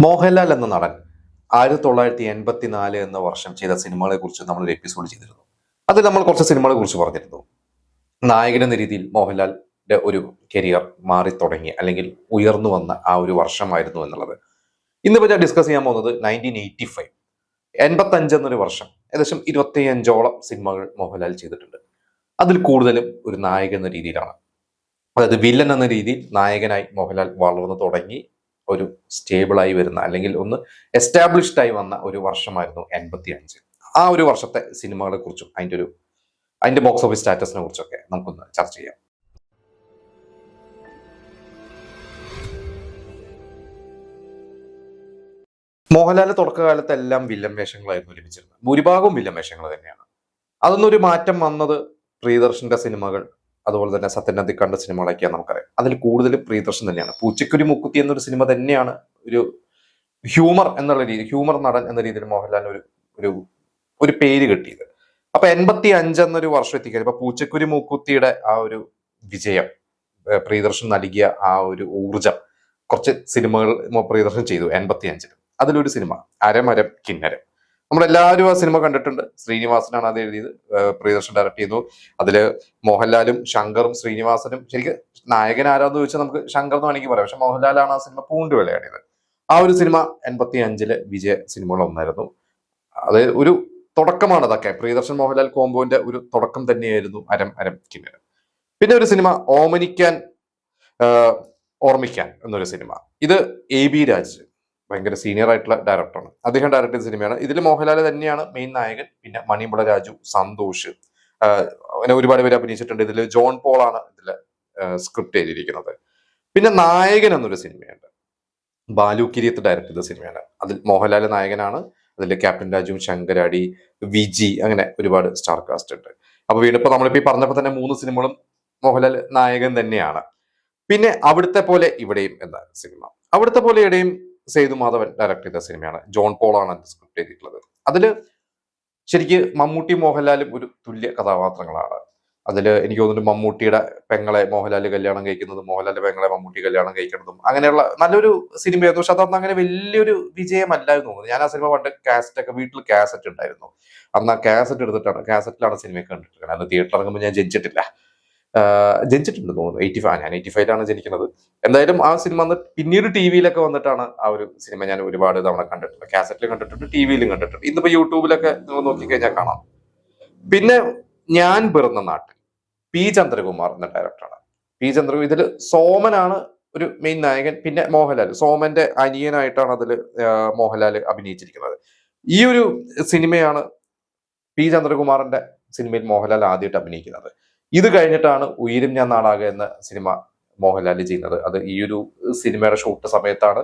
മോഹൻലാൽ എന്ന നടൻ 1984 എന്ന വർഷം ചെയ്ത സിനിമകളെ കുറിച്ച് നമ്മളൊരു എപ്പിസോഡ് ചെയ്തിരുന്നു. അതിൽ നമ്മൾ കുറച്ച് സിനിമകളെ കുറിച്ച് പറഞ്ഞിരുന്നു. നായകൻ എന്ന രീതിയിൽ മോഹൻലാലിന്റെ ഒരു കരിയർ മാറി തുടങ്ങി അല്ലെങ്കിൽ ഉയർന്നു വന്ന ആ ഒരു വർഷമായിരുന്നു എന്നുള്ളത്. ഇന്നിപ്പോൾ ഞാൻ ഡിസ്കസ് ചെയ്യാൻ പോകുന്നത് 1985 85 എന്നൊരു വർഷം. ഏകദേശം 25ഓളം സിനിമകൾ മോഹൻലാൽ ചെയ്തിട്ടുണ്ട്. അതിൽ കൂടുതലും ഒരു നായകൻ എന്ന രീതിയിലാണ്. അതായത് വില്ലൻ എന്ന രീതിയിൽ നായകനായി മോഹൻലാൽ വളർന്നു തുടങ്ങി ഒരു സ്റ്റേബിളായി വരുന്ന അല്ലെങ്കിൽ ഒന്ന് എസ്റ്റാബ്ലിഷ്ഡ് ആയി വന്ന ഒരു വർഷമായിരുന്നു 85. ആ ഒരു വർഷത്തെ സിനിമകളെ കുറിച്ചും അതിന്റെ ബോക്സ് ഓഫീസ് സ്റ്റാറ്റസിനെ കുറിച്ചൊക്കെ നമുക്കൊന്ന് ചർച്ച ചെയ്യാം. മോഹൻലാലിന്റെ തുടക്കകാലത്ത് എല്ലാം വില്ലൻ വേഷങ്ങളായിരുന്നു ലഭിച്ചിരുന്നത്. ഭൂരിഭാഗവും വില്ലൻ വേഷങ്ങൾ തന്നെയാണ്. അതൊന്നൊരു മാറ്റം വന്നത് പ്രിയദർശന്റെ സിനിമകൾ, അതുപോലെ തന്നെ സത്യൻ അന്തിക്കാടിന്റെ സിനിമകളൊക്കെയാണ് നമുക്കറിയാം. അതിൽ കൂടുതലും പ്രിയദർശൻ തന്നെയാണ്. പൂച്ചക്കുരി മൂക്കുത്തി എന്നൊരു സിനിമ തന്നെയാണ് ഒരു ഹ്യൂമർ നടൻ എന്ന രീതിയിൽ മോഹൻലാലിന് ഒരു ഒരു ഒരു പേര് കിട്ടിയത്. അപ്പൊ 85 എന്നൊരു വർഷം എത്തിക്കാൻ ഇപ്പൊ പൂച്ചക്കുരി മൂക്കുത്തിയുടെ ആ ഒരു വിജയം, പ്രിയദർശൻ നൽകിയ ആ ഒരു ഊർജം, കുറച്ച് സിനിമകൾ പ്രിയദർശൻ ചെയ്തു 85-ൽ. അതിലൊരു സിനിമ അരമരം കിന്നരം. നമ്മളെല്ലാവരും ആ സിനിമ കണ്ടിട്ടുണ്ട്. ശ്രീനിവാസനാണ് അത് എഴുതിയത്, പ്രിയദർശൻ ഡയറക്ട് ചെയ്തു. അതില് മോഹൻലാലും ശങ്കറും ശ്രീനിവാസനും, ശരിക്കും നായകൻ ആരാന്ന് ചോദിച്ചാൽ നമുക്ക് ശങ്കർ എന്ന് വേണമെങ്കിൽ പറയാം. പക്ഷെ മോഹൻലാലാണ് ആ സിനിമ പൂണ്ട് വിളയാടിയത്. ആ ഒരു സിനിമ 85-ലെ വിജയ സിനിമകൾ ഒന്നായിരുന്നു. അത് ഒരു തുടക്കമാണ്. അതൊക്കെ പ്രിയദർശൻ മോഹൻലാൽ കോംബോന്റെ ഒരു തുടക്കം തന്നെയായിരുന്നു അരം കിന്നരം. പിന്നെ ഒരു സിനിമ ഓമനിക്കാൻ ഓർമ്മിക്കാൻ എന്നൊരു സിനിമ. ഇത് AB രാജ്, ഭയങ്കര സീനിയർ ആയിട്ടുള്ള ഡയറക്ടറാണ്. അദ്ദേഹം ഡയറക്ട് ചെയ്ത സിനിമയാണ്. ഇതിൽ മോഹൻലാൽ തന്നെയാണ് മെയിൻ നായകൻ. പിന്നെ മണിയമ്പള രാജു, സന്തോഷ്, അങ്ങനെ ഒരുപാട് പേര് അഭിനയിച്ചിട്ടുണ്ട്. ഇതിൽ ജോൺ പോൾ ആണ് ഇതിൽ സ്ക്രിപ്റ്റ് ചെയ്തിരിക്കുന്നത്. പിന്നെ നായകൻ എന്നൊരു സിനിമയുണ്ട്, ബാലു കിരിയത്ത് ഡയറക്ട് ചെയ്ത സിനിമയാണ്. അതിൽ മോഹൻലാൽ നായകനാണ്. അതിൽ ക്യാപ്റ്റൻ രാജു, ശങ്കരാടി, വിജി, അങ്ങനെ ഒരുപാട് സ്റ്റാർ കാസ്റ്റ് ഉണ്ട്. അപ്പൊ വീണ്ടും ഇപ്പൊ നമ്മളിപ്പോ ഈ പറഞ്ഞപ്പോ തന്നെ 3 സിനിമകളും മോഹൻലാൽ നായകൻ തന്നെയാണ്. പിന്നെ അവിടുത്തെ പോലെ ഇവിടെയും എന്ന സിനിമ, അവിടുത്തെ പോലെ ഇവിടെയും സേതു മാധവൻ ഡയറക്ട് ചെയ്ത സിനിമയാണ്. ജോൺ പോൾ ആണ് സ്ക്രിപ്റ്റ് ചെയ്തിട്ടുള്ളത്. അതില് ശരിക്ക് മമ്മൂട്ടി മോഹൻലാലും ഒരു തുല്യ കഥാപാത്രങ്ങളാണ്. അതില് എനിക്ക് തോന്നുന്നു മമ്മൂട്ടിയുടെ പെങ്ങളെ മോഹൻലാൽ കല്യാണം കഴിക്കുന്നതും മോഹൻലാലിന്റെ പെങ്ങളെ മമ്മൂട്ടി കല്യാണം കഴിക്കുന്നതും അങ്ങനെയുള്ള നല്ലൊരു സിനിമയായിരുന്നു. പക്ഷെ അതൊന്നും അങ്ങനെ വലിയൊരു വിജയമല്ലായിരുന്നു തോന്നുന്നു. ഞാൻ ആ സിനിമ പണ്ട് വീട്ടിൽ കാസറ്റ് ഉണ്ടായിരുന്നു. അന്ന് ആ കാസറ്റ് എടുത്തിട്ടാണ്, കാസറ്റിലാണ് സിനിമയൊക്കെ കണ്ടിട്ടുള്ളത്. അന്ന് തിയേറ്ററിൽ ഇറങ്ങുമ്പോൾ ഞാൻ ജനിച്ചിട്ടുണ്ട് തോന്നുന്നു. 85, ഞാൻ 85ലാണ് ജനിക്കുന്നത്. എന്തായാലും ആ സിനിമ അന്ന് പിന്നീട് ടിവിയിലൊക്കെ വന്നിട്ടാണ് ആ ഒരു സിനിമ ഞാൻ ഒരുപാട് തവണ കണ്ടിട്ടുണ്ട്. കാസറ്റിലും കണ്ടിട്ടുണ്ട്, ടിവിയിലും കണ്ടിട്ടുണ്ട്. ഇന്നിപ്പോ യൂട്യൂബിലൊക്കെ നിങ്ങൾ നോക്കിക്കഴിഞ്ഞാൽ കാണാം. പിന്നെ ഞാൻ പിറന്ന നാട്ടിൽ ചന്ദ്രകുമാർ എന്ന ഡയറക്ടറാണ്. ചന്ദ്രകുമാർ ഇതിൽ സോമനാണ് ഒരു മെയിൻ നായകൻ. പിന്നെ മോഹൻലാൽ, സോമന്റെ അനിയനായിട്ടാണ് അതിൽ മോഹൻലാൽ അഭിനയിച്ചിരിക്കുന്നത്. ഈ ഒരു സിനിമയാണ് ചന്ദ്രകുമാറിന്റെ സിനിമയിൽ മോഹൻലാൽ ആദ്യമായിട്ട് അഭിനയിക്കുന്നത്. ഇത് കഴിഞ്ഞിട്ടാണ് ഉയിരും ഞാൻ നാടാകെ എന്ന സിനിമ മോഹൻലാൽ ചെയ്യുന്നത്. അത് ഈ ഒരു സിനിമയുടെ ഷൂട്ട് സമയത്താണ്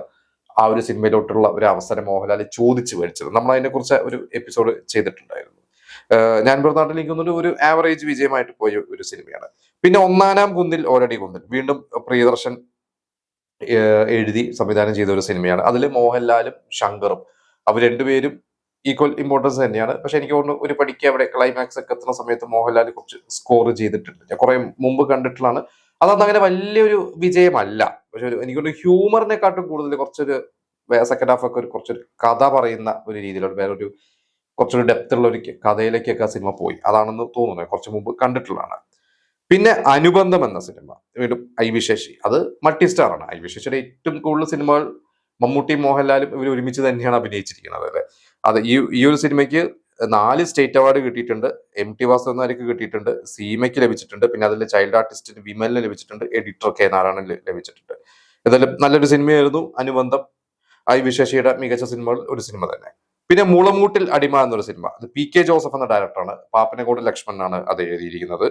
ആ ഒരു സിനിമയിലോട്ടുള്ള ഒരു അവസരം മോഹൻലാൽ ചോദിച്ചു മേടിച്ചത്. നമ്മൾ അതിനെ കുറിച്ച് ഒരു എപ്പിസോഡ് ചെയ്തിട്ടുണ്ടായിരുന്നു. ഞാൻ പിറന്നാട്ടിൽ എനിക്ക് ഒരു ആവറേജ് വിജയമായിട്ട് പോയ ഒരു സിനിമയാണ്. പിന്നെ ഒന്നാനാം കുന്നിൽ ഓരടി കുന്നിൽ, വീണ്ടും പ്രിയദർശൻ എഴുതി സംവിധാനം ചെയ്ത ഒരു സിനിമയാണ്. അതിൽ മോഹൻലാലും ശങ്കറും അവർ രണ്ടുപേരും ഈക്വൽ ഇമ്പോർട്ടൻസ് തന്നെയാണ്. പക്ഷെ എനിക്ക് തോന്നുന്നു ഒരു പടിക്ക് അവിടെ ക്ലൈമാക്സ് ഒക്കെ എത്തുന്ന സമയത്ത് മോഹൻലാൽ കുറച്ച് സ്കോർ ചെയ്തിട്ടുണ്ട്. ഞാൻ കുറെ മുമ്പ് കണ്ടിട്ടുള്ളതാണ്. അതൊന്നും അങ്ങനെ വലിയൊരു വിജയമല്ല. പക്ഷെ എനിക്കൊരു ഹ്യൂമറിനെക്കാട്ടും കൂടുതൽ കുറച്ചൊരു സെക്കൻഡ് ഹാഫ് ഒക്കെ കുറച്ചൊരു കഥ പറയുന്ന ഒരു രീതിയിലുള്ള വേറൊരു കുറച്ചൊരു ഡെപ്ത് ഉള്ള ഒരു കഥയിലേക്കൊക്കെ ആ സിനിമ പോയി. അതാണെന്ന് തോന്നുന്നു, കുറച്ച് മുമ്പ് കണ്ടിട്ടുള്ളതാണ്. പിന്നെ അനുബന്ധം എന്ന സിനിമ, വീണ്ടും ഐ.വി. ശശി, അത് മൾട്ടി സ്റ്റാർ ആണ്. ഐ.വി. ശശിയുടെ ഏറ്റവും കൂടുതൽ സിനിമകൾ മമ്മൂട്ടിയും മോഹൻലാലും ഇവർ ഒരുമിച്ച് തന്നെയാണ് അഭിനയിച്ചിരിക്കുന്നത്. അല്ലെ, അത് ഈ ഒരു സിനിമയ്ക്ക് 4 സ്റ്റേറ്റ് അവാർഡ് കിട്ടിയിട്ടുണ്ട്. MT വാസുദേവനാർക്ക് കിട്ടിയിട്ടുണ്ട്, സീമയ്ക്ക് ലഭിച്ചിട്ടുണ്ട്. പിന്നെ അതിൽ ചൈൽഡ് ആർട്ടിസ്റ്റിന് വിമലിന് ലഭിച്ചിട്ടുണ്ട്, എഡിറ്റർ കെ നാരായണന് ലഭിച്ചിട്ടുണ്ട്. ഏതായാലും നല്ലൊരു സിനിമയായിരുന്നു അനുബന്ധം. ഐ.വി. ശശിയുടെ മികച്ച സിനിമകൾ ഒരു സിനിമ തന്നെ. പിന്നെ മുളമൂട്ടിൽ അടിമ എന്നൊരു സിനിമ, അത് PK ജോസഫ് എന്ന ഡയറക്ടറാണ്. പാപ്പനക്കോട് ലക്ഷ്മണനാണ് അത് എഴുതിയിരിക്കുന്നത്.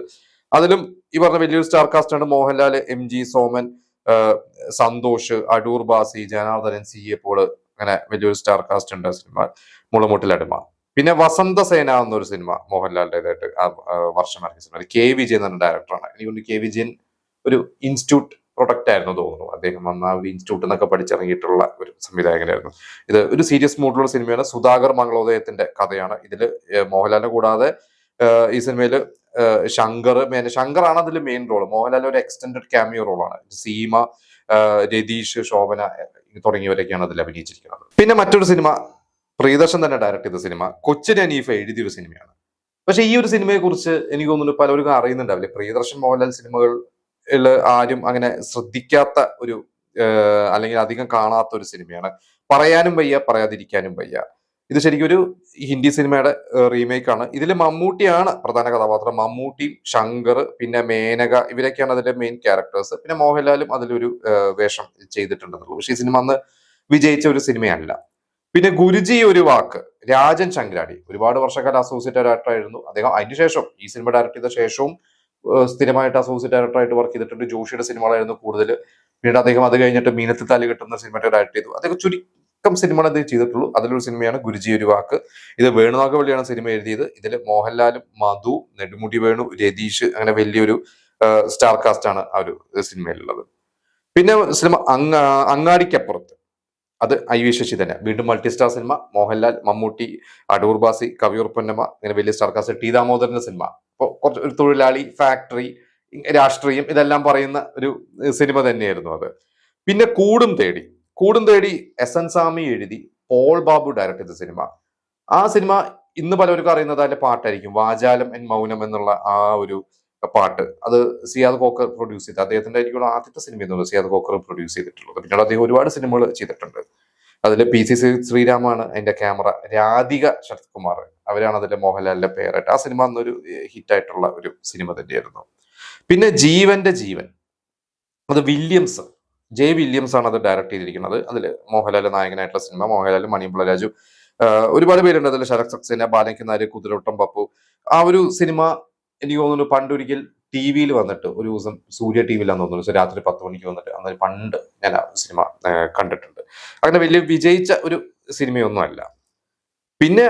അതിലും ഈ പറഞ്ഞ വലിയൊരു സ്റ്റാർ കാസ്റ്റ് ആണ്. മോഹൻലാൽ, MG, സോമൻ, സന്തോഷ്, അടൂർ ബാസി, ജനാർദ്ദനൻ, CA പോള്, അങ്ങനെ വലിയൊരു സ്റ്റാർ കാസ്റ്റ് ഉണ്ട് സിനിമ മുളമൂട്ടിൽ അടിമ. പിന്നെ വസന്തസേന എന്നൊരു സിനിമ മോഹൻലാലിൻ്റെതായിട്ട് വർഷം ഇറങ്ങിയ സിനിമ. K. വിജയൻ എന്ന ഡയറക്ടറാണ്. എനിക്കൊണ്ട് K. വിജയൻ ഒരു ഇൻസ്റ്റിറ്റ്യൂട്ട് പ്രൊഡക്റ്റ് ആയിരുന്നു തോന്നുന്നു. അദ്ദേഹം വന്ന ആ ഒരു ഇൻസ്റ്റിറ്റ്യൂട്ടിൽ നിന്നൊക്കെ പഠിച്ചിറങ്ങിയിട്ടുള്ള ഒരു സംവിധായകനായിരുന്നു. ഇത് ഒരു സീരിയസ് മൂഡിലുള്ള സിനിമയാണ്. സുധാകർ മംഗളോദയത്തിന്റെ കഥയാണ്. ഇതിൽ മോഹൻലാലിനെ കൂടാതെ ഈ സിനിമയിൽ ശങ്കറാണ് അതിൽ മെയിൻ റോള്. മോഹൻലാൽ ഒരു എക്സ്റ്റൻഡഡ് ക്യാമിയോ റോളാണ്. സീമ, രതീഷ്, ശോഭന തുടങ്ങിയവരൊക്കെയാണ് അതിൽ അഭിനയിച്ചിരിക്കുന്നത്. പിന്നെ മറ്റൊരു സിനിമ പ്രിയദർശൻ തന്നെ ഡയറക്ട് ചെയ്ത സിനിമ കൊച്ചിൻ ഹനീഫ എഴുതിയൊരു സിനിമയാണ്. പക്ഷെ ഈ ഒരു സിനിമയെ കുറിച്ച് എനിക്ക് തോന്നുന്നു പലർക്കും അറിയുന്നുണ്ടാവില്ല. പ്രിയദർശൻ മോഹൻലാൽ സിനിമകൾ ആരും അങ്ങനെ ശ്രദ്ധിക്കാത്ത ഒരു അല്ലെങ്കിൽ അധികം കാണാത്ത ഒരു സിനിമയാണ്. പറയാനും വയ്യ, പറയാതിരിക്കാനും വയ്യ. ഇത് ശരിക്കും ഒരു ഹിന്ദി സിനിമയുടെ റീമേക്ക് ആണ്. ഇതിൽ മമ്മൂട്ടിയാണ് പ്രധാന കഥാപാത്രം. മമ്മൂട്ടിയും ശങ്കർ പിന്നെ മേനക ഇവരൊക്കെയാണ് അതിന്റെ മെയിൻ ക്യാരക്ടേഴ്സ്. പിന്നെ മോഹൻലാലും അതിലൊരു വേഷം ചെയ്തിട്ടുണ്ടെന്നുള്ളൂ. പക്ഷെ ഈ സിനിമ അന്ന് വിജയിച്ച ഒരു സിനിമയല്ല. പിന്നെ ഗുരുജി ഒരു വാക്ക്, രാജൻ ചങ്ക്രാടി ഒരുപാട് വർഷക്കാലം അസോസിയേറ്റ് ഡയറക്ടർ ആയിരുന്നു അദ്ദേഹം. അതിനുശേഷം ഈ സിനിമ ഡയറക്ട് ചെയ്ത ശേഷവും സ്ഥിരമായിട്ട് അസോസിയേറ്റ് ഡയറക്ടറായിട്ട് വർക്ക് ചെയ്തിട്ടുണ്ട്. ജോഷിയുടെ സിനിമകളായിരുന്നു കൂടുതൽ. പിന്നീട് അദ്ദേഹം അത് കഴിഞ്ഞിട്ട് മീനത്ത് താലി കെട്ടുന്ന സിനിമ ഡയറക്ട് ചെയ്തു. അദ്ദേഹം ചുരുക്കം സിനിമകൾ അദ്ദേഹം ചെയ്തിട്ടുള്ളൂ. അതിലൊരു സിനിമയാണ് ഗുരുജി ഒരു വാക്ക്. ഇത് വേണുനാഗവള്ളിയാണ് സിനിമ എഴുതിയത്. ഇതിൽ മോഹൻലാലും മധു, നെടുമുടി വേണു, രതീഷ് അങ്ങനെ വലിയൊരു സ്റ്റാർ കാസ്റ്റ് ആണ് ആ ഒരു സിനിമയിലുള്ളത്. പിന്നെ സിനിമ അങ്ങാടിക്കപ്പുറത്ത്, അത് ഐ.വി. ശശി തന്നെ. വീണ്ടും multi star cinema. Mohanlal, Mammootty, Adoor Bhasi, Kaviyoor Ponnamma ഇങ്ങനെ വലിയ സ്റ്റാർ കാസ്റ്റ്. ടി ദാമോദരന്റെ സിനിമ. അപ്പോൾ കുറച്ച് ഒരു തൊഴിലാളി, ഫാക്ടറി, രാഷ്ട്രീയം ഇതെല്ലാം പറയുന്ന ഒരു സിനിമ തന്നെയായിരുന്നു അത്. പിന്നെ കൂടും തേടി എസ് എൻ സ്വാമി എഴുതി പോൾ ബാബു ഡയറക്ട് ചെയ്ത സിനിമ. ആ സിനിമ ഇന്ന് പലർക്കും അറിയുന്നത് അതിന്റെ പാട്ടായിരിക്കും, വാചാലം എൻ മൗനം എന്നുള്ള ആ ഒരു പാട്ട്. അത് സിയാദ് കോക്കർ പ്രൊഡ്യൂസ് ചെയ്ത്, അദ്ദേഹത്തിന്റെ ആയിരിക്കും ആദ്യത്തെ സിനിമ എന്നുള്ളത് സിയാദ് കോക്കർ പ്രൊഡ്യൂസ് ചെയ്തിട്ടുള്ളത്. പിന്നീട് അദ്ദേഹം ഒരുപാട് സിനിമകൾ ചെയ്തിട്ടുണ്ട്. അതിൽ പി.സി. ശ്രീരാമാണ് അതിന്റെ ക്യാമറ. രാധിക ശരത് കുമാർ അവരാണ് അതിന്റെ മോഹൻലാലിന്റെ പേരായിട്ട്. ആ സിനിമ അന്നൊരു ഹിറ്റായിട്ടുള്ള ഒരു സിനിമ തന്നെയായിരുന്നു. പിന്നെ ജീവന്റെ ജീവൻ, അത് ജെ വില്യംസ് ആണ് അത് ഡയറക്ട് ചെയ്തിരിക്കുന്നത്. അതിൽ മോഹൻലാൽ നായകനായിട്ടുള്ള സിനിമ. മോഹൻലാൽ, മണിയമ്പിള്ള രാജു, ഒരുപാട് പേരുണ്ട് അതിൽ. ശരത് സക്സേന, ബാലയ്ക്കനാര്, കുതിരോട്ടം പപ്പു. ആ ഒരു സിനിമ എനിക്ക് തോന്നുന്നു പണ്ടൊരിക്കൽ ടി വിയിൽ വന്നിട്ട് ഒരു ദിവസം സൂര്യ ടി വിയിലാന്ന് തോന്നുന്നു രാത്രി 10 മണിക്ക് വന്നിട്ട് അന്ന് പണ്ട് ഞാൻ ആ സിനിമ കണ്ടിട്ടുണ്ട്. അങ്ങനെ വലിയ വിജയിച്ച ഒരു സിനിമയൊന്നും അല്ല. പിന്നെ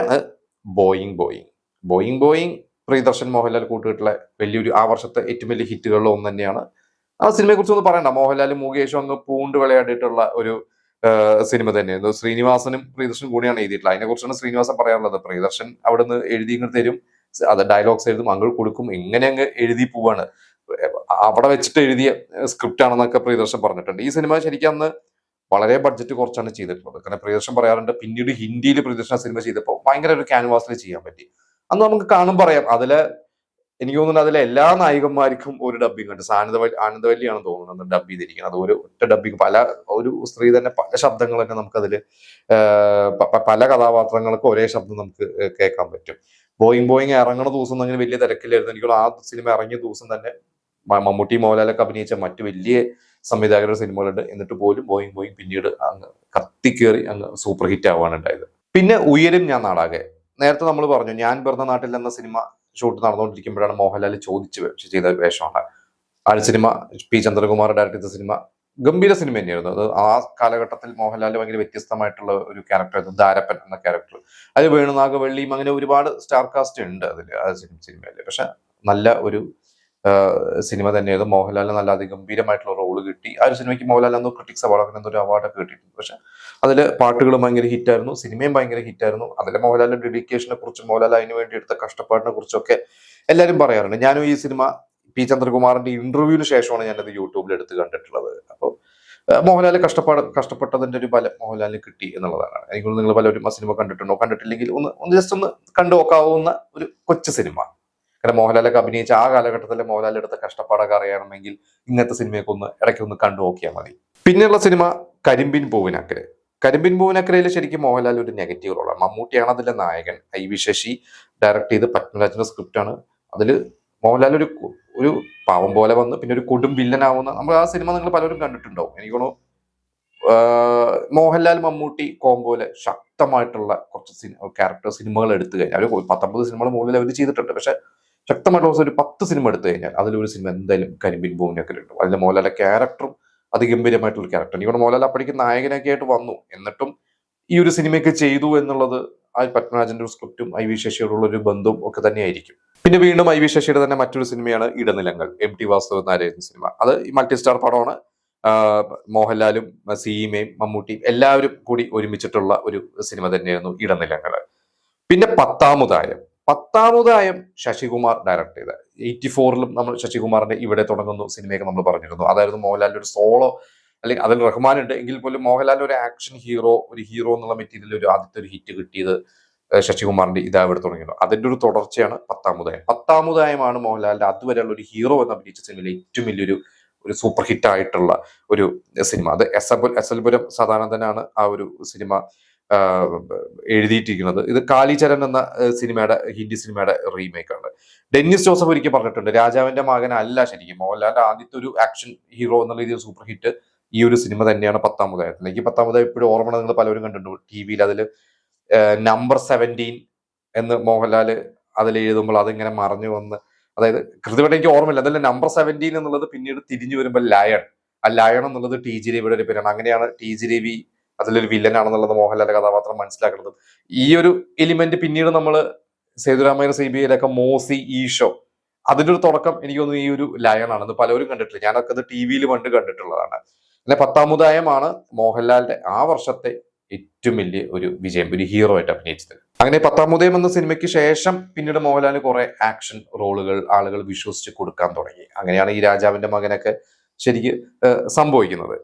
ബോയിങ് പ്രിയദർശൻ മോഹൻലാൽ കൂട്ടുകെട്ടിലെ വലിയൊരു ആ വർഷത്തെ ഏറ്റവും വലിയ ഹിറ്റുകളിൽ ഒന്ന് തന്നെയാണ്. ആ സിനിമയെ കുറിച്ച് ഒന്നും പറയണ്ട. മോഹൻലാലും മുകേഷും അങ്ങ് പൂണ്ട് വിളയാടിയിട്ടുള്ള ഒരു സിനിമ തന്നെയായിരുന്നു. ശ്രീനിവാസനും പ്രിയദർശനും കൂടിയാണ് എഴുതിയിട്ടുള്ളത്. അതിനെ കുറിച്ചാണ് ശ്രീനിവാസൻ പറയാനുള്ളത്. പ്രിയദർശൻ അവിടെ നിന്ന് എഴുതി ഇങ്ങ് തരും, അത് ഡയലോഗ്സ് എഴുതും, അങ്ങ് കൊടുക്കും, എങ്ങനെ അങ്ങ് എഴുതി പോവാണ്. അവിടെ വെച്ചിട്ട് എഴുതിയ സ്ക്രിപ്റ്റ് ആണെന്നൊക്കെ പ്രിയദർശൻ പറഞ്ഞിട്ടുണ്ട്. ഈ സിനിമ ശരിക്കും അന്ന് വളരെ ബഡ്ജറ്റ് കുറച്ചാണ് ചെയ്തിട്ടുള്ളത്. കാരണം പ്രിയദർശൻ പറയാറുണ്ട്, പിന്നീട് ഹിന്ദിയിൽ പ്രിയദർശൻ സിനിമ ചെയ്തപ്പോൾ ഭയങ്കര ഒരു ക്യാൻവാസിൽ ചെയ്യാൻ പറ്റി. അന്ന് നമുക്ക് കാണും പറയാം. എനിക്ക് തോന്നുന്നു അതിലെ എല്ലാ നായികന്മാർക്കും ഒരു ഡബ്ബിംഗ് ഉണ്ട്. ആനന്ദവല്ലിയാണ് തോന്നുന്നത് ഡബ് ചെയ്തിരിക്കുന്നത്. അത് ഒരു ഒറ്റ ഡബ്ബിംഗ്, ഒരു സ്ത്രീ തന്നെ പല ശബ്ദങ്ങൾ തന്നെ നമുക്കതിൽ പല കഥാപാത്രങ്ങൾക്കും ഒരേ ശബ്ദം നമുക്ക് കേൾക്കാൻ പറ്റും. ബോയിങ് ഇറങ്ങുന്ന ദിവസം അങ്ങനെ വലിയ തിരക്കില്ലായിരുന്നു. എനിക്ക് ആ സിനിമ ഇറങ്ങിയ ദിവസം തന്നെ മമ്മൂട്ടി, മോഹൻലാലൊക്കെ അഭിനയിച്ച മറ്റു വലിയ സംവിധായകരുടെ സിനിമകളുണ്ട്. എന്നിട്ട് പോലും ബോയിങ് പിന്നീട് അങ്ങ് കത്തിക്കേറി അങ്ങ് സൂപ്പർ ഹിറ്റ് ആവാണ് ഉണ്ടായത്. പിന്നെ ഉയരും ഞാൻ നാടാകെ. നേരത്തെ നമ്മൾ പറഞ്ഞു, ഞാൻ പിറന്ന നാട്ടിൽ എന്ന സിനിമ ഷൂട്ട് നടന്നുകൊണ്ടിരിക്കുമ്പോഴാണ് മോഹൻലാൽ ചെയ്ത വേഷമാണ്. ആ സിനിമ പി ചന്ദ്രകുമാർ ഡയറക്ട് ചെയ്ത സിനിമ. ഗംഭീര സിനിമ തന്നെയായിരുന്നു അത്. ആ കാലഘട്ടത്തിൽ മോഹൻലാൽ ഭയങ്കര വ്യത്യസ്തമായിട്ടുള്ള ഒരു ക്യാരക്ടറായിരുന്നു ധാരപ്പൻ എന്ന ക്യാരക്ടർ. അതിൽ വേണുനാഗവള്ളിയും അങ്ങനെ ഒരുപാട് സ്റ്റാർ കാസ്റ്റ് ഉണ്ട് അതിൽ ആ സിനിമയിൽ. പക്ഷെ നല്ല ഒരു സിനിമ തന്നെയായിരുന്നു. മോഹൻലാലിന് നല്ല അതിഗംഭീരമായിട്ടുള്ള റോള് കിട്ടി. ആ ഒരു സിനിമയ്ക്ക് മോഹൻലാൽ അന്ന് ക്രിട്ടിക്സ് അവാർഡ് അങ്ങനെ എന്തൊരു അവാർഡൊക്കെ കിട്ടിയിട്ടുണ്ട്. പക്ഷെ അതിൽ പാട്ടുകളും ഭയങ്കര ഹിറ്റായിരുന്നു, സിനിമയും ഭയങ്കര ഹിറ്റായിരുന്നു. അതിലെ മോഹൻലാലിന്റെ ഡെഡിക്കേഷനെ കുറിച്ചും മോഹൻലാൽ അതിന് വേണ്ടി എടുത്ത കഷ്ടപ്പാടിനെ കുറിച്ചൊക്കെ എല്ലാവരും പറയാറുണ്ട്. ഞാനും ഈ സിനിമ പി ചന്ദ്രകുമാറിന്റെ ഇന്റർവ്യൂവിന് ശേഷമാണ് ഞാനത് യൂട്യൂബിൽ എടുത്ത് കണ്ടിട്ടുള്ളത്. അപ്പോൾ മോഹൻലാൽ കഷ്ടപ്പെട്ടതിന്റെ ഒരു ഫലം മോഹൻലാലിന് കിട്ടി എന്നുള്ളതാണ്. എനിക്ക് നിങ്ങൾ പലരും ആ സിനിമ കണ്ടിട്ടുണ്ടോ? കണ്ടിട്ടില്ലെങ്കിൽ ഒന്ന് ജസ്റ്റ് ഒന്ന് കണ്ടു നോക്കാവുന്ന ഒരു കൊച്ചു സിനിമ. കാരണം മോഹൻലാലൊക്കെ അഭിനയിച്ച ആ കാലഘട്ടത്തിലെ മോഹൻലാൽ എടുത്ത കഷ്ടപ്പാടൊക്കെ അറിയണമെങ്കിൽ ഇങ്ങനത്തെ സിനിമയൊക്കെ ഇടയ്ക്ക് കണ്ടു നോക്കിയാൽ മതി. പിന്നെയുള്ള സിനിമ കരിമ്പിൻ പൂവിനക്കരയിൽ ശരിക്കും മോഹൻലാൽ ഒരു നെഗറ്റീവ് റോളാണ്. മമ്മൂട്ടിയാണ് അതിലെ നായകൻ. ഐ.വി. ശശി ഡയറക്ട് ചെയ്ത് പത്മരാജന്റെ സ്ക്രിപ്റ്റ് ആണ്. അതിൽ മോഹൻലാൽ ഒരു പാവം പോലെ വന്ന് പിന്നെ ഒരു കൊടും വില്ലനാവുന്ന, നമ്മൾ ആ സിനിമ നിങ്ങൾ പലരും കണ്ടിട്ടുണ്ടാവും. എനിക്ക് തോന്നുന്നു മോഹൻലാൽ മമ്മൂട്ടി കോംബോയിലെ ശക്തമായിട്ടുള്ള കുറച്ച് ക്യാരക്ടർ സിനിമകൾ എടുത്തു കഴിഞ്ഞാൽ ഒരു 19 സിനിമകൾ മുകളിൽ അവർ ചെയ്തിട്ടുണ്ട്. പക്ഷെ ശക്തമായിട്ടുള്ള ഒരു 10 സിനിമ എടുത്തു കഴിഞ്ഞാൽ അതിലൊരു സിനിമ എന്തായാലും കരിമ്പിൻ പൂവിനക്കരയുണ്ട്. അതിലെ മോഹൻലാലിന്റെ ക്യാരക്ടറും അതിഗംഭീരമായിട്ടുള്ള ക്യാരക്ടർ. എനിക്ക് മോഹൻലാൽ അപ്പോഴേക്കും നായകനൊക്കെ ആയിട്ട് വന്നു, എന്നിട്ടും ഈ ഒരു സിനിമയൊക്കെ ചെയ്തു എന്നുള്ളത് ആ പത്മരാജന്റെ ഒരു സ്ക്രിപ്റ്റും ഐ.വി. ശശിയോടുള്ള ഒരു ബന്ധവും ഒക്കെ തന്നെയായിരിക്കും. പിന്നെ വീണ്ടും ഐ.വി. ശശിയുടെ തന്നെ മറ്റൊരു സിനിമയാണ് ഇടനിലങ്ങൾ, എം.ടി. വാസുദേവൻ സിനിമ. അത് ഈ മൾട്ടി സ്റ്റാർ പടമാണ്. മോഹൻലാലും സീമയും മമ്മൂട്ടിയും എല്ലാവരും കൂടി ഒരുമിച്ചിട്ടുള്ള ഒരു സിനിമ തന്നെയായിരുന്നു ഇടനിലങ്ങൾ. പിന്നെ പത്താമതായം ശശികുമാർ ഡയറക്ട് ചെയ്ത 84 നമ്മൾ ശശികുമാറിന്റെ ഇവിടെ തുടങ്ങുന്നു സിനിമയൊക്കെ നമ്മൾ പറഞ്ഞിരുന്നു. അതായിരുന്നു മോഹൻലാലിന്റെ ഒരു സോളോ അല്ലെങ്കിൽ അതിൽ റഹ്മാൻ ഉണ്ട് എങ്കിൽ പോലും മോഹൻലാൽ ഒരു ആക്ഷൻ ഹീറോ, ഒരു ഹീറോ എന്നുള്ള മെറ്റീരിയൽ ഒരു ആദ്യത്തെ ഒരു ഹിറ്റ് കിട്ടിയത് ശശികുമാറിന്റെ ഇതാ ഇവിടെ തുടങ്ങിയത്. അതിന്റെ ഒരു തുടർച്ചയാണ് പത്താമുദായം. പത്താമുദായമാണ് മോഹൻലാലിന്റെ അതുവരെയുള്ള ഒരു ഹീറോ എന്ന് അഭിനയിച്ച സിനിമയിലെ ഏറ്റവും വലിയൊരു ഒരു സൂപ്പർ ഹിറ്റ് ആയിട്ടുള്ള ഒരു സിനിമ. അത് എസ് എൽ പുരം സദാനന്ദനാണ് ആ ഒരു സിനിമ എഴുതിയിട്ടിരിക്കുന്നത്. ഇത് കാലിചരൺ എന്ന സിനിമയുടെ ഹിന്ദി സിനിമയുടെ റീമേക്ക് ആണ്. ഡെന്നിസ് ജോസഫ് ഒരിക്കൽ പറഞ്ഞിട്ടുണ്ട്, രാജാവിന്റെ മകനല്ല ശരിക്കും മോഹൻലാലിന്റെ ആദ്യത്തെ ഒരു ആക്ഷൻ ഹീറോ എന്നുള്ള രീതിയിൽ സൂപ്പർ ഹിറ്റ് ഈ ഒരു സിനിമ തന്നെയാണ് പത്താമുദായത്തിൽ. എനിക്ക് പത്താമുദായം ഇപ്പോഴും ഓർമ്മ, നിങ്ങൾ പലരും കണ്ടിട്ടുണ്ട് ടി വിയിൽ. അതിൽ നമ്പർ 17 എന്ന് മോഹൻലാൽ അതിൽ എഴുതുമ്പോൾ അതിങ്ങനെ മറഞ്ഞു വന്ന്, അതായത് കൃത്യമായിട്ട് എനിക്ക് ഓർമ്മയില്ല, അതിൽ നമ്പർ 17 എന്നുള്ളത് പിന്നീട് തിരിഞ്ഞു വരുമ്പോൾ ലയൺ, ആ ലയൺ എന്നുള്ളത് ടി ജി രവിയുടെ ഒരു പേരാണ്. അങ്ങനെയാണ് ടി ജി രവി അതിലൊരു വില്ലനാണെന്നുള്ളത് മോഹൻലാലിന്റെ കഥാപാത്രം മനസ്സിലാക്കുന്നത്. ഈ ഒരു എലിമെന്റ് പിന്നീട് നമ്മൾ സേതുരാമയ്യർ CBIയിലൊക്കെ മോസി, ഈഷോ, അതിന്റെ ഒരു തുടക്കം എനിക്ക് തോന്നുന്നു ഈ ഒരു ലയൺ ആണെന്ന് പലരും കണ്ടിട്ടില്ല. ഞാനൊക്കെ അത് ടി വിയിൽ പണ്ട് കണ്ടിട്ടുള്ളതാണ്. പിന്നെ പത്താമുദായമാണ് മോഹൻലാലിന്റെ ആ വർഷത്തെ ഏറ്റവും വലിയ ഒരു വിജയം, ഒരു ഹീറോ ആയിട്ട് അഭിനയിച്ചത്. അങ്ങനെ പത്താമുദയം എന്ന സിനിമയ്ക്ക് ശേഷം പിന്നീട് മോഹൻലാലിന് കുറെ ആക്ഷൻ റോളുകൾ ആളുകൾ വിശ്വസിച്ച് കൊടുക്കാൻ തുടങ്ങി. അങ്ങനെയാണ് ഈ രാജാവിന്റെ മകനൊക്കെ ശരിക്ക് സംഭവിക്കുന്നത്.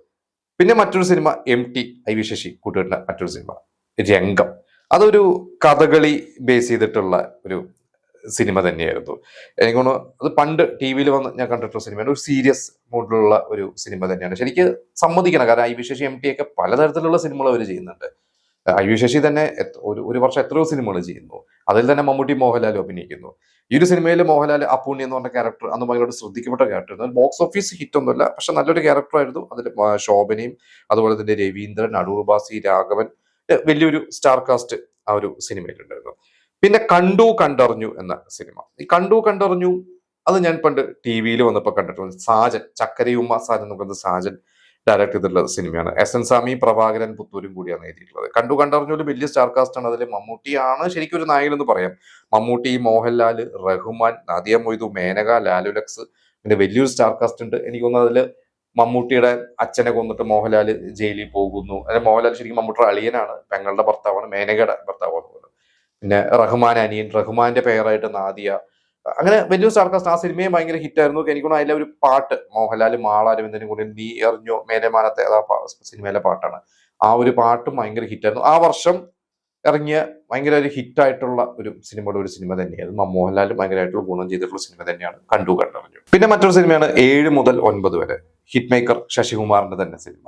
പിന്നെ മറ്റൊരു സിനിമ MT IV ശശി കൂട്ടുകെട്ടിന്റെ മറ്റൊരു സിനിമ രംഗം. അതൊരു കഥകളി ബേസ് ചെയ്തിട്ടുള്ള ഒരു സിനിമ തന്നെയായിരുന്നു. എനിക്ക് തോന്നുന്നു അത് പണ്ട് ടി വിയിൽ വന്ന് ഞാൻ കണ്ടിട്ടുള്ള സിനിമയാണ്. ഒരു സീരിയസ് മൂഡിലുള്ള ഒരു സിനിമ തന്നെയാണ്. ശരിക്ക് സമ്മതിക്കണം, കാരണം IV ശശി MT ഒക്കെ പലതരത്തിലുള്ള സിനിമകൾ അവർ ചെയ്യുന്നുണ്ട്. IV ശശി തന്നെ ഒരു വർഷം എത്രയോ സിനിമകൾ ചെയ്യുന്നു. അതിൽ തന്നെ മമ്മൂട്ടി മോഹൻലാലും അഭിനയിക്കുന്നു. ഈ ഒരു സിനിമയിൽ മോഹൻലാൽ അപ്പൂണ്ണി എന്ന് പറഞ്ഞ ക്യാരക്ടർ അന്ന് ഭയങ്കര ശ്രദ്ധിക്കപ്പെട്ട ക്യാരക്ടർ, ബോക്സ് ഓഫീസ് ഹിറ്റ് ഒന്നുമില്ല, പക്ഷെ നല്ലൊരു ക്യാരക്ടർ ആയിരുന്നു. അതിൽ ശോഭനയും അതുപോലെ തന്നെ രവീന്ദ്രൻ, അടൂർ ബാസി, രാഘവൻ, വലിയൊരു സ്റ്റാർ കാസ്റ്റ് ആ ഒരു സിനിമയിലുണ്ടായിരുന്നു. പിന്നെ കണ്ടു കണ്ടറിഞ്ഞു എന്ന സിനിമ. ഈ കണ്ടു കണ്ടറിഞ്ഞു അത് ഞാൻ പണ്ട് ടി വിയിൽ വന്നപ്പോൾ കണ്ടിട്ടുണ്ട്. സാജൻ, ചക്കരയുമ്മ സാജൻ എന്ന് പറയുന്നത് സാജൻ ഡയറക്ട് ചെയ്തിട്ടുള്ള സിനിമയാണ്. SN സ്വാമി, പ്രഭാകരൻ പുത്തൂരും കൂടിയാണ് എഴുതിയിട്ടുള്ളത്. കണ്ടു കണ്ടറിഞ്ഞു ഒരു വലിയ സ്റ്റാർ കാസ്റ്റ് ആണ്. അതിൽ മമ്മൂട്ടിയാണ് ശരിക്കും ഒരു നായകൻ എന്ന് പറയാം. മമ്മൂട്ടി, മോഹൻലാൽ, റഹ്മാൻ, നാദിയ മൊയ്തു, മേനക, ലാലുലക്സ്, പിന്നെ വലിയൊരു സ്റ്റാർ കാസ്റ്റ് ഉണ്ട്. എനിക്ക് തോന്നുന്നത് അതിൽ മമ്മൂട്ടിയുടെ അച്ഛനെ കൊന്നിട്ട് മോഹൻലാൽ ജയിലിൽ പോകുന്നു. അതായത് മോഹൻലാൽ ശരിക്കും മമ്മൂട്ടിയുടെ അളിയനാണ്, പെങ്ങളുടെ ഭർത്താവാണ്, മേനകയുടെ ഭർത്താവാണ്. പിന്നെ റഹ്മാൻ അനിയൻ, റഹ്മാന്റെ പേരായിട്ട് നാദിയ, അങ്ങനെ വലിയ സ്റ്റാർ കാസ്റ്റ്. ആ സിനിമയും ഭയങ്കര ഹിറ്റായിരുന്നു. എനിക്കൊന്നും അതിലെ ഒരു പാട്ട് മോഹൻലാൽ മാള അരവിന്ദനും കൂടി നീ എറിഞ്ഞോ മേലെമാനത്തെ, അതാ സിനിമയിലെ പാട്ടാണ്. ആ ഒരു പാട്ടും ഭയങ്കര ഹിറ്റായിരുന്നു. ആ വർഷം ഇറങ്ങിയ ഭയങ്കര ഒരു ഹിറ്റായിട്ടുള്ള ഒരു സിനിമയുടെ ഒരു സിനിമ തന്നെയായിരുന്നു. മോഹൻലാൽ ഭയങ്കരമായിട്ടുള്ള ഗുണം ചെയ്തിട്ടുള്ള സിനിമ തന്നെയാണ് കണ്ടു കണ്ടറിഞ്ഞു. പിന്നെ മറ്റൊരു സിനിമയാണ് 7 മുതൽ 9 വരെ, ഹിറ്റ് മേക്കർ ശശികുമാറിന്റെ തന്നെ സിനിമ.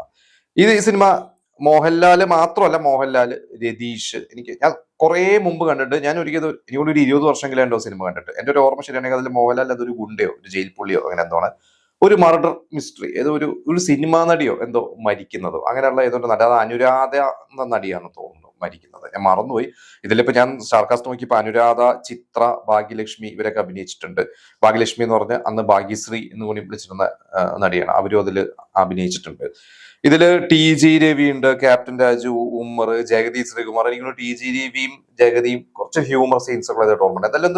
ഈ സിനിമ മോഹൻലാൽ മാത്രമല്ല, മോഹൻലാൽ, രതീഷ്, ഞാൻ കുറെ മുമ്പ് കണ്ടിട്ട്, ഞാൻ ഒരിക്കലും എനിക്കൊരു 20 വർഷമെങ്കിലും ഉണ്ടോ സിനിമ കണ്ടിട്ട്. എന്റെ ഒരു ഓർമ്മ ശരിയാണെങ്കിൽ അതിൽ മോഹൻലാൽ അതൊരു ഗുണ്ടയോ ഒരു ജയിൽ പുള്ളിയോ അങ്ങനെ എന്താണ്, ഒരു മർഡർ മിസ്റ്ററി, ഏതോ ഒരു സിനിമാ നടിയോ എന്തോ മരിക്കുന്നതോ അങ്ങനെയുള്ള ഏതോ നടി, അത് അനുരാധ എന്ന നടിയാണെന്ന് തോന്നുന്നു മരിക്കുന്നത്, ഞാൻ മറന്നുപോയി. ഇതിലിപ്പോ ഞാൻ സ്റ്റാർകാസ്റ്റ് നോക്കിയപ്പോ അനുരാധ, ചിത്ര, ഭാഗ്യലക്ഷ്മി ഇവരൊക്കെ അഭിനയിച്ചിട്ടുണ്ട്. ഭാഗ്യലക്ഷ്മി എന്ന് പറഞ്ഞ അന്ന് ഭാഗ്യശ്രീ എന്ന് കൂടി വിളിച്ചിരുന്ന നടിയാണ്. അവരും അതിൽ അഭിനയിച്ചിട്ടുണ്ട്. ഇതില് TG രവി ഉണ്ട്, ക്യാപ്റ്റൻ രാജു, ഉമ്മർ, ജഗതി ശ്രീകുമാർ. എനിക്ക് TG രവിയും ജഗതിയും കുറച്ച് ഹ്യൂമർ സീൻസ് ഒക്കെ ആയിട്ട് ഓർമ്മയുണ്ട്. അതെല്ലാം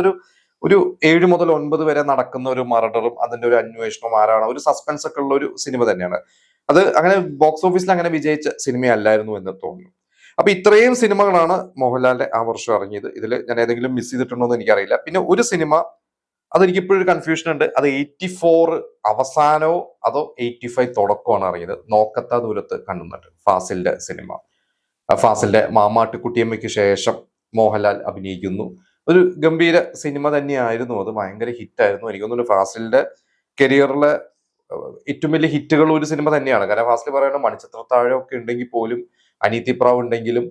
ഒരു 7 മുതൽ 9 വരെ നടക്കുന്ന ഒരു മർഡറും അതിന്റെ ഒരു അന്വേഷണവും ആരാണ്, ഒരു സസ്പെൻസ് ഒക്കെ ഉള്ള ഒരു സിനിമ തന്നെയാണ്. അത് അങ്ങനെ ബോക്സ് ഓഫീസിൽ അങ്ങനെ വിജയിച്ച സിനിമയല്ലായിരുന്നു എന്ന് തോന്നുന്നു. അപ്പൊ ഇത്രയും സിനിമകളാണ് മോഹൻലാലിന്റെ ആ വർഷം ഇറങ്ങിയത്. ഇതിൽ ഞാൻ ഏതെങ്കിലും മിസ് ചെയ്തിട്ടുണ്ടോ എന്ന് എനിക്കറിയില്ല. പിന്നെ ഒരു സിനിമ, അതെനിക്ക് ഇപ്പോഴൊരു കൺഫ്യൂഷൻ ഉണ്ട്, അത് 84 അവസാനമോ അതോ 85 തുടക്കമാണ് ഇറങ്ങിയത്. നോക്കത്ത ദൂരത്ത് കണ്ണുനട്ട്, ഫാസിലിന്റെ സിനിമ. ഫാസിലിന്റെ മാമാട്ടുകുട്ടിയമ്മയ്ക്ക് ശേഷം മോഹൻലാൽ അഭിനയിക്കുന്നു. ഒരു ഗംഭീര സിനിമ തന്നെയായിരുന്നു. അത് ഭയങ്കര ഹിറ്റായിരുന്നു. എനിക്ക് തോന്നുന്നു ഫാസിലിന്റെ കരിയറിലെ ഏറ്റവും വലിയ ഹിറ്റുകൾ ഒരു സിനിമ തന്നെയാണ്. കാരണം ഫാസിൽ പറയുന്ന മണിച്ചിത്രത്താഴമൊക്കെ ഉണ്ടെങ്കിൽ പോലും, അനീതിപ്രാവ് ഉണ്ടെങ്കിലും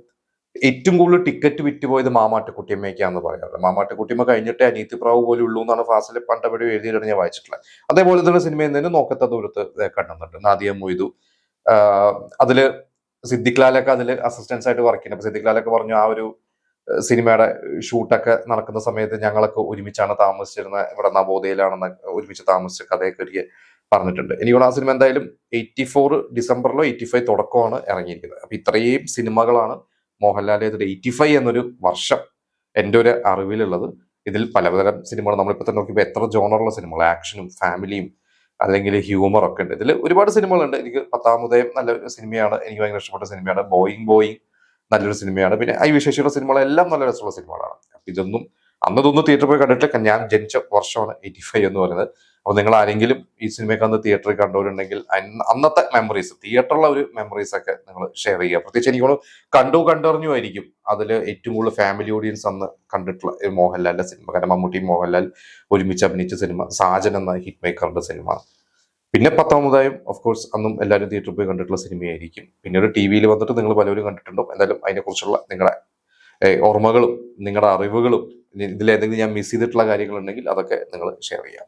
ഏറ്റവും കൂടുതൽ ടിക്കറ്റ് വിറ്റുപോയത് മാമാട്ടുകുട്ടിയമ്മയ്ക്കാന്ന് പറയാറ്. മാമാട്ടുകുട്ടിയമ്മ കഴിഞ്ഞിട്ട് അനീതിപ്രാവ് പോലും ഉള്ളൂ എന്നാണ് ഫാസിൽ പണ്ടപടി എഴുതിയിട്ടാണ് ഞാൻ വായിച്ചിട്ടുള്ളത്. അതേപോലെ തന്നെ സിനിമയിൽ നിന്ന് നോക്കത്ത ദൂരത്ത് കണ്ടുന്നുണ്ട്, നാദിയ മൊയ്തു. അതില് സിദ്ദിഖ് ലാലൊക്കെ അതിൽ അസിസ്റ്റൻസ് ആയിട്ട് വർക്ക് ചെയ്യുന്നത്. അപ്പൊ സിദ്ദിഖ് ലാലൊക്കെ പറഞ്ഞു, ആ ഒരു സിനിമയുടെ ഷൂട്ടൊക്കെ നടക്കുന്ന സമയത്ത് ഞങ്ങളൊക്കെ ഒരുമിച്ചാണ് താമസിച്ചിരുന്നത്, ഇവിടെ നവോദയയിലാണെന്ന് ഒരുമിച്ച് താമസിച്ച കഥയൊക്കെ ഒരിക്കൽ പറഞ്ഞിട്ടുണ്ട്. എനിക്കുള്ള ആ സിനിമ എന്തായാലും 84 ഡിസംബറിലോ 85 തുടക്കമാണ് ഇറങ്ങിയിരിക്കുന്നത്. അപ്പൊ ഇത്രയും സിനിമകളാണ് മോഹൻലാലിന്റെ 85 എന്നൊരു വർഷം എൻ്റെ ഒരു അറിവിലുള്ളത്. ഇതിൽ പലതരം സിനിമകൾ നമ്മളിപ്പോൾ തന്നെ നോക്കിയപ്പോൾ എത്ര ജോണറുള്ള സിനിമകൾ, ആക്ഷനും ഫാമിലിയും അല്ലെങ്കിൽ ഹ്യൂമർ ഒക്കെ ഉണ്ട്. ഇതിൽ ഒരുപാട് സിനിമകളുണ്ട്. എനിക്ക് പത്താമുദയം നല്ലൊരു സിനിമയാണ്, എനിക്ക് ഭയങ്കര ഇഷ്ടപ്പെട്ട സിനിമയാണ്. ബോയിങ് നല്ലൊരു സിനിമയാണ്. പിന്നെ IV ശശിയുടെ സിനിമകളെല്ലാം നല്ല രസമുള്ള സിനിമകളാണ്. അപ്പൊ ഇതൊന്നും തിയേറ്ററിൽ പോയി കണ്ടിട്ടില്ല. ഞാൻ ജനിച്ച വർഷമാണ് 85 എന്ന് പറയുന്നത്. അപ്പോൾ നിങ്ങൾ ആരെങ്കിലും ഈ സിനിമയൊക്കെ അന്ന് തിയേറ്ററിൽ കണ്ടവരുണ്ടെങ്കിൽ അന്നത്തെ മെമ്മറീസ്, തിയേറ്ററിലെ ഒരു മെമ്മറീസ് ഒക്കെ നിങ്ങൾ ഷെയർ ചെയ്യുക. പ്രത്യേകിച്ച് എനിക്ക് കണ്ടറിഞ്ഞു ആയിരിക്കും അതിൽ ഏറ്റവും കൂടുതൽ ഫാമിലി ഓഡിയൻസ് അന്ന് കണ്ടിട്ടുള്ള മോഹൻലാലിന്റെ സിനിമ. കാരണം മമ്മൂട്ടി മോഹൻലാൽ ഒരുമിച്ച് അഭിനയിച്ച സിനിമ സാജൻ എന്ന ഹിറ്റ് മേക്കറിന്റെ സിനിമ. പിന്നെ 10-ാം സമുദായം ഓഫ് കോഴ്സ് അന്നും എല്ലാവരും തിയേറ്ററിൽ പോയി കണ്ടിട്ടുള്ള സിനിമയായിരിക്കും. പിന്നീട് ടി വിയിൽ വന്നിട്ട് നിങ്ങൾ പലരും കണ്ടിട്ടുണ്ടാവും. എന്തായാലും അതിനെക്കുറിച്ചുള്ള നിങ്ങളുടെ ഓർമ്മകളും നിങ്ങളുടെ അറിവുകളും ഇതിലേതെങ്കിലും ഞാൻ മിസ് ചെയ്തിട്ടുള്ള കാര്യങ്ങളുണ്ടെങ്കിൽ അതൊക്കെ നിങ്ങൾ ഷെയർ ചെയ്യാം.